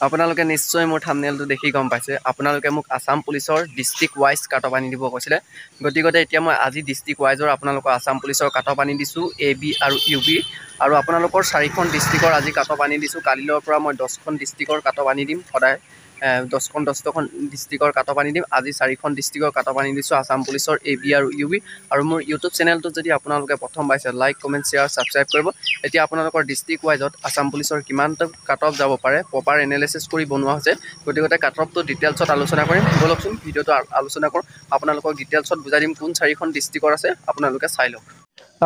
আপোনালোকে নিশ্চয় মোৰ থাম্বনেইলটো দেখি গম পাইছে আপোনালোকে মোক আসাম পুলিচৰ ডিস্ট্ৰিক্ট ৱাইজ কাটঅফ আনি দিব কৈছিলে গতিকে এতিয়া মই আজি ডিস্ট্ৰিক্ট ৱাইজৰ আপোনালোকৰ আসাম পুলিচৰ কাটঅফ আনি দিছোঁ AB আৰু UB আৰু আপোনালোকৰ 4খন ডিস্ট্ৰিক্টৰ আজি কাটঅফ আনি দিছোঁ কালিলৈৰ পৰা মই 10খন ডিস্ট্ৰিক্টৰ কাটঅফ আনি দিম সদায় 10খন ডিস্ট্ৰিক্টৰ কাটঅফ আনি দিম আজি 4খন ডিস্ট্ৰিক্টৰ কাটঅফ আনি দিছোঁ আসাম পুলিচৰ AB আৰু UB আৰু মোৰ ইউটিউব চেনেলটো যদি আপোনালোকে প্ৰথম পাইছে লাইক কমেণ্ট শ্বেয়াৰ ছাবস্ক্ৰাইব কৰিব এতিয়া আপোনালোকৰ ডিস্ট্ৰিক্ট ৱাইজত আসাম পুলিচৰ কিমানটা কাটঅফ যাব পাৰে প্ৰপাৰ এনালাইচিছ কৰি বনোৱা হৈছে গতিকে কাটঅফটো ডিটেইলছত আলোচনা কৰিম বলকচোন ভিডিঅ'টো আলোচনা কৰোঁ আপোনালোকক ডিটেইলছত বুজাই দিম কোন 4খন ডিস্ট্ৰিক্টৰ আছে আপোনালোকে চাই লওক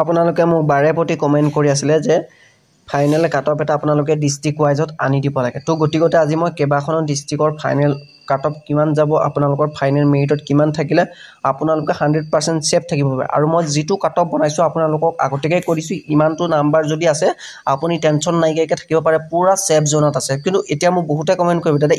আপোনালোকে মোক বাৰে প্ৰতি কমেণ্ট কৰি আছিলে যে ফাইনেল কাটঅফ এটা আপোনালোকে ডিস্ট্ৰিক্ট ৱাইজত আনি দিব লাগে তো গতিকে আজি মই কেবাখনৰ ডিস্ট্ৰিক্টৰ ফাইনেল কাটঅফ কিমান যাব আপোনালোকৰ ফাইনেল মেৰিটত কিমান থাকিলে আপোনালোকে 100% সেফ থাকিব আৰু মই যেটো কাটঅফ বনাইছো আপোনালোকক আগতেকে কৰিছো ইমানটো নাম্বাৰ যদি আছে আপুনি টেনচন নাইকে থাকিব পাৰে পুৰা সেফ জোনত আছে কিন্তু এতিয়া মই বহুতে কমেন্ট কৰিব দাদা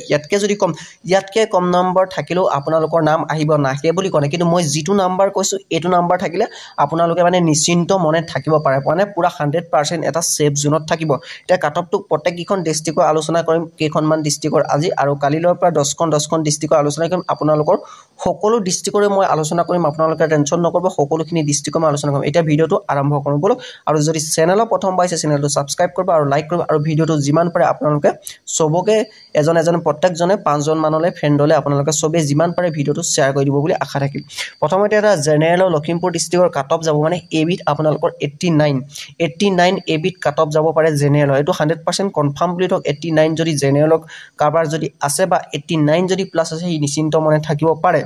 ইয়াতকে কম নাম্বাৰ থাকিলেও আপোনালোকৰ নাম আহিব নাহে বুলি কয় কিন্তু মই যেটো নাম্বাৰ কৈছো এটো নাম্বাৰ থাকিলে আপোনালোকে মানে নিশ্চিন্ত মনে থাকিব পাৰে মানে পুৰা 100% এটা সেফ জোনত থাকিব এটা কাটঅফটো প্ৰত্যেকখন ডিস্ট্ৰিক্টৰ আলোচনা কৰিম কেইখনমান ডিস্ট্ৰিক্টৰ আজি আৰু কালিলৈৰ পৰা 10খন ডিস্ট্ৰিক্টৰ আলোচনা কৰিম আপোনালোকৰ সকলো ডিস্ট্ৰিক্টৰে মই আলোচনা কৰিম আপোনালোকে টেনচন নকৰিব সকলোখিনি ডিস্ট্ৰিক্টৰ মই আলোচনা কৰিম এটা ভিডিওটো আৰম্ভ কৰোঁ বলো আৰু যদি চেনেলৰ প্ৰথম পাইছে চেনেলটো সাবস্ক্ৰাইব কৰিব আৰু লাইক কৰিব আৰু ভিডিওটো যিমান পাৰে আপোনালোকে সবকে এজন প্ৰত্যেকজনে 5জন মানলৈ ফ্ৰেণ্ডলৈ আপোনালোকে সবে যিমান পাৰে ভিডিওটো শেয়াৰ কৰি দিব বুলি আশা থাকিল প্ৰথমতে এটা জেনেৰেল লখিমপুৰ ডিস্ট্ৰিক্টৰ কাটঅফ যাব মানে এবিট আপোনালোকৰ 89 এবিট কাটঅফ যাব পাৰে জেনেৰেল এটো 100% কনফাৰ্ম বুলি থক 89 যদি জেনেৰেলক কাভাৰ যদি আছে বা 89 যদি প্লাস আছে ই নিশ্চিন্ত মনে থাকিব পাৰে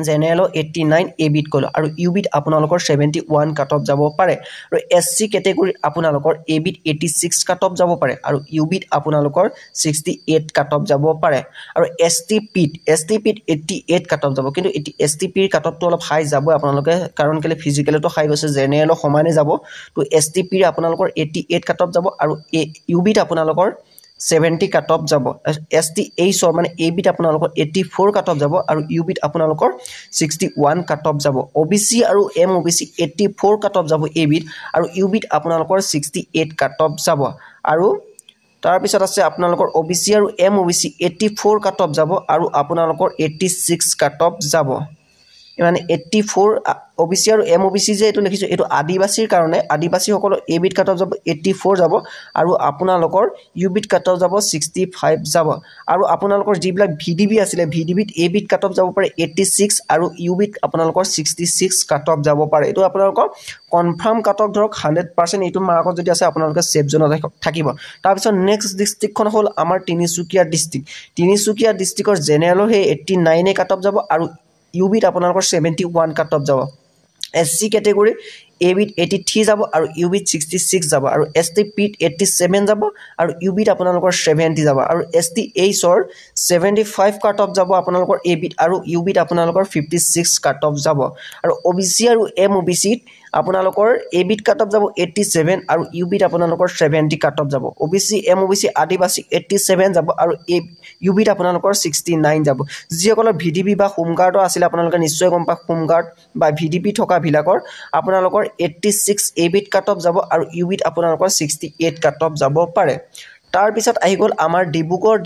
জেনেৰেল 89 এবিট কল আৰু ইউবিট আপোনালোকৰ 71 কাটঅফ যাব পাৰে আৰু এসসি ক্যাটাগৰী আপোনালোকৰ এবিট 86 কাটঅফ যাব পাৰে আৰু ইউবিট আপোনালোকৰ 68 কাটঅফ যাব পাৰে আৰু এসটিপিট 88 কাটঅফ যাব কিন্তু এসটিপিৰ কাটঅফটো অলপ হাই যাব আপোনালোকে কাৰণ কেলে ফিজিক্যালটো হাই গৈছে জেনেৰেল সমানে যাব তো এসটিপিৰ আপোনালোকৰ 88 কাটঅফ যাব আৰু ইউবিট আপোনালোকৰ 70 কাটঅফ যাব ST8 মানে এবিট আপোনালোকৰ 84 কাটঅফ যাব আৰু ইউবিট আপোনালোকৰ 61 কাটঅফ যাব OBC আৰু MOBC 84 কাটঅফ যাব এবিট আৰু ইউবিট আপোনালোকৰ 68 কাটঅফ যাব আৰু তাৰ পিছত আছে আপোনালোকৰ OBC আৰু MOBC 84 কাটঅফ যাব আৰু আপোনালোকৰ 86 কাটঅফ যাব মানে 84 OBC আৰু MOBC যে এটো লিখিছো এটো আদিবাসীৰ কাৰণে আদিবাসী সকল এবিট কাটঅফ যাব 84 যাব আৰু আপোনালোকৰ ইউবিট কাটঅফ যাব 65 যাব আৰু আপোনালোকৰ যিবিলাক VDB আছিলে VDBত এবিট কাটঅফ যাব পাৰে 86 আৰু ইউবিট আপোনালোকৰ 66 কাটঅফ যাব পাৰে এটো আপোনালোকৰ কনফাৰ্ম কাটঅফ ধৰক 100% এটো মাৰ্কত যদি আছে আপোনালোকে সেফ জোনত থাকিব তাৰ পিছত নেক্সট ডিস্ট্ৰিক্টখন হ'ল আমাৰ তিনিচুকীয়া ডিস্ট্ৰিক্টৰ জেনেৰেলৰ হে 89 এ কাটঅফ যাব আৰু ইউবিট আপোনালোকৰ 71 কাটঅফ যাব এসসি ক্যাটাগৰী এবিট 83 যাব আৰু ইউবিট 66 যাব আৰু এসটিপিট 87 যাব আৰু ইউবিট আপোনালোকৰ 70 যাব আৰু ST8 ৰ 75 কাটঅফ যাব আপোনালোকৰ এবিট আৰু ইউবিট আপোনালোকৰ 56 কাটঅফ যাব আৰু OBC আৰু MOBC আপোনালোকৰ এবিট কাটঅফ যাব 87 আৰু ইউবিট আপোনালোকৰ 70 কাটঅফ যাব OBC MOBC আদিবাসী 87 যাব আৰু ইউবিট আপোনালোকৰ 69 যাব যিসকলৰ VDB বা হোমগাৰ্ড আছিল আপোনালোকে নিশ্চয় গম পা হোমগাৰ্ড বা VDB থকা ভিলাকৰ আপোনালোকৰ 86 এবিট কাটঅফ যাব আৰু ইউবিট আপোনালোকৰ 68 কাটঅফ যাব পাৰে তাৰ পিছত আহি গল আমাৰ ডিব্ৰুগড়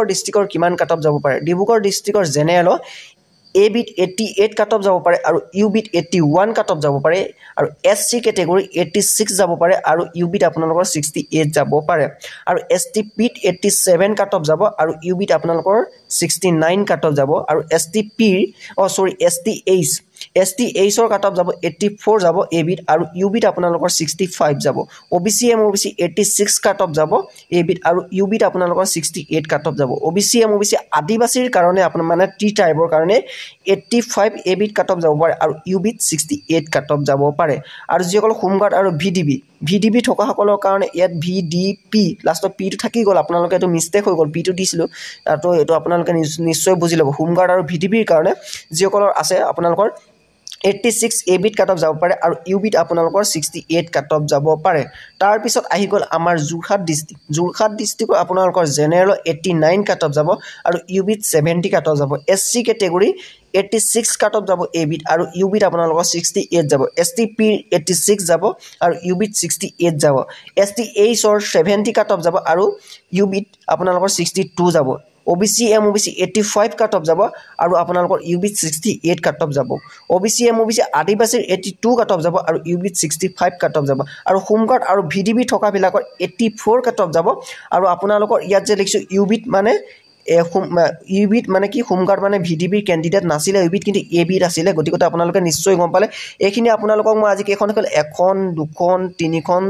ডিস্ট্ৰিক্টৰ কিমান কাটঅফ যাব পাৰে ডিব্ৰুগড় ডিস্ট্ৰিক্টৰ জেনেৰেল এবিট 88 কাটঅফ যাব পাৰে আৰু ইউবিট 81 কাটঅফ যাব পাৰে আৰু এসসি ক্যাটাগৰী 86 যাব পাৰে আৰু ইউবিট আপোনালোকৰ 68 যাব পাৰে আৰু এসটিপিট 87 কাটঅফ যাব আৰু ইউবিট আপোনালোকৰ 69 কাটঅফ যাব আৰু ST8 ৰ কাটঅফ যাব 84 যাব এবিট আৰু ইউবিট আপোনালোকৰ 65 যাব OBC MOBC 86 কাটঅফ যাব এবিট আৰু ইউবিট আপোনালোকৰ 68 কাটঅফ যাব OBC MOBC আদিবাসীৰ কাৰণে আপোনাৰ মানে টি টাইপৰ কাৰণে 85 এবিট কাটঅফ যাব পাৰে আৰু ইউবিট 68 কাটঅফ যাব পাৰে আৰু যিসকল হোমগাৰ্ড আৰু VDB থকা সকলৰ কাৰণে ইয়াত VDP লাষ্টত P টো থাকি গল আপোনালোকে এটো মিস্টেক হৈ গল P টো দিছিলো তো এটো আপোনালোকে নিশ্চয় বুজি লব হোমগাৰ্ড আৰু VDBৰ কাৰণে যিসকলৰ আছে আপোনালোকৰ 86 এবিট কাট অফ যাব পাৰে আৰু ইউবিত আপোনালোকৰ 68 কাট অফ যাব পাৰে তাৰ পিছত আহি গ'ল আমাৰ যোৰহাট ডিস্ট্ৰিক্টৰ আপোনালোকৰ জেনেৰেল 89 কাট অফ যাব আৰু ইউবিত 70 কাট অফ যাব এসসি কেটেগৰী 86 কাট অফ যাব এবিট আৰু ইউবিত আপোনালোকৰ 68 যাব এসটিপি 86 যাব আৰু ইউবিত 68 যাব এসটি এইচৰ 70 কাট অফ যাব আৰু ইউবিত আপোনালোকৰ 62 যাব OBC MOBC 85 কাট অফ যাব আৰু আপোনালোকৰ ইউবিত 68 কাট অফ যাব OBC MOBC আদিবাসীৰ 82 কাট অফ যাব আৰু ইউবিত 65 কাট অফ যাব আৰু হোমগাৰ্ড আৰু ভিডিবি থকা বিলাকৰ 84 কাট অফ যাব আৰু আপোনালোকৰ ইয়াত যে লিখিছো ইউবিত মানে ইউবিত মানে কি হোমগাৰ্ড মানে ভিডিবিৰ ক্যান্ডিডেট নাছিলে ইউবিত কিন্তু এবিত আছিল গতিকে আপোনালোকে নিশ্চয় গম পালে এইখিনি আপোনালোকক মই আজি কেখন হ'ল এখন দুখন তিনিখন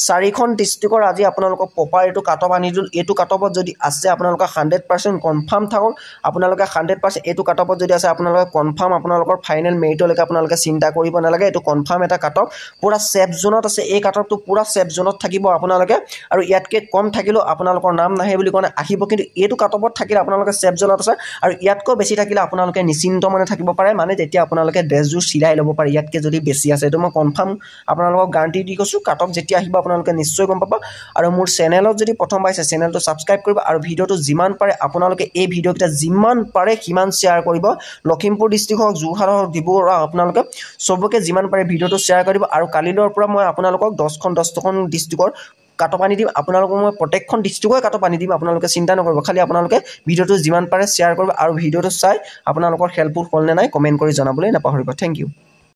চাৰিখন ডিস্ট্ৰিক্টৰ আজি আপোনালোকক প্ৰপাৰ এটো কাটঅফ আনি দিল এটো কাটঅফত যদি আছে আপোনালোকৰ 100% কনফাৰ্ম থাকক আপোনালোকে 100% এটো কাটঅফত যদি আছে আপোনালোকে কনফাৰ্ম আপোনালোকৰ ফাইনেল মেৰিটলৈকে আপোনালোকে চিন্তা কৰিব নালাগে এটো কনফাৰ্ম এটা কাটঅফ পুৰা সেফ জোনত আছে এই কাটঅফটো পুৰা সেফ জোনত থাকিব আপোনালোকে আৰু ইয়াতকে কম থাকিলেও আপোনালোকৰ নাম নাহে বুলি কোনে আহিব কিন্তু এটো কাটঅফত থাকিলে আপোনালোকে সেফ জোনত আছে আৰু ইয়াতকৈ বেছি থাকিলে আপোনালোকে নিশ্চিন্ত মানে থাকিব পাৰে মানে যেতিয়া আপোনালোকে ড্ৰেছজোৰ চিলাই ল'ব পাৰে ইয়াতকে যদি বেছি আছে এটো মই কনফাৰ্ম আপোনালোকক গ্যাৰান্টি দি কৈছো কাটঅফ যেতিয়া আহিব আপোনালোকে নিশ্চয় গম পাব আৰু মোৰ চেনেলত যদি প্ৰথম পাইছে চেনেলটো সাবস্ক্ৰাইব কৰিব আৰু ভিডিওটো যিমান পাৰে আপোনালোকে এই ভিডিওটা যিমান পাৰে কিমান শেয়াৰ কৰিব লখিমপুৰ ডিস্ট্ৰিক্ট হওক যোৰহাট হওক ডিব্ৰুগড় আপোনালোকে সবকে যিমান পাৰে ভিডিওটো শেয়াৰ কৰিব আৰু কালিলৰ পৰা মই আপোনালোকক 10খন ডিস্ট্ৰিক্টৰ কাটঅফ আনি দিম আপোনালোকক মই প্ৰত্যেকখন ডিস্ট্ৰিক্টৰ কাটঅফ আনি দিম আপোনালোকে চিন্তা নকৰিব খালি আপোনালোকে ভিডিওটো যিমান পাৰে শেয়াৰ কৰিব আৰু ভিডিওটো চাই আপোনালোকৰ হেল্পফুল হ'ল নে নাই কমেন্ট কৰি জনাবলৈ নাপাহৰিব থ্যাংক ইউ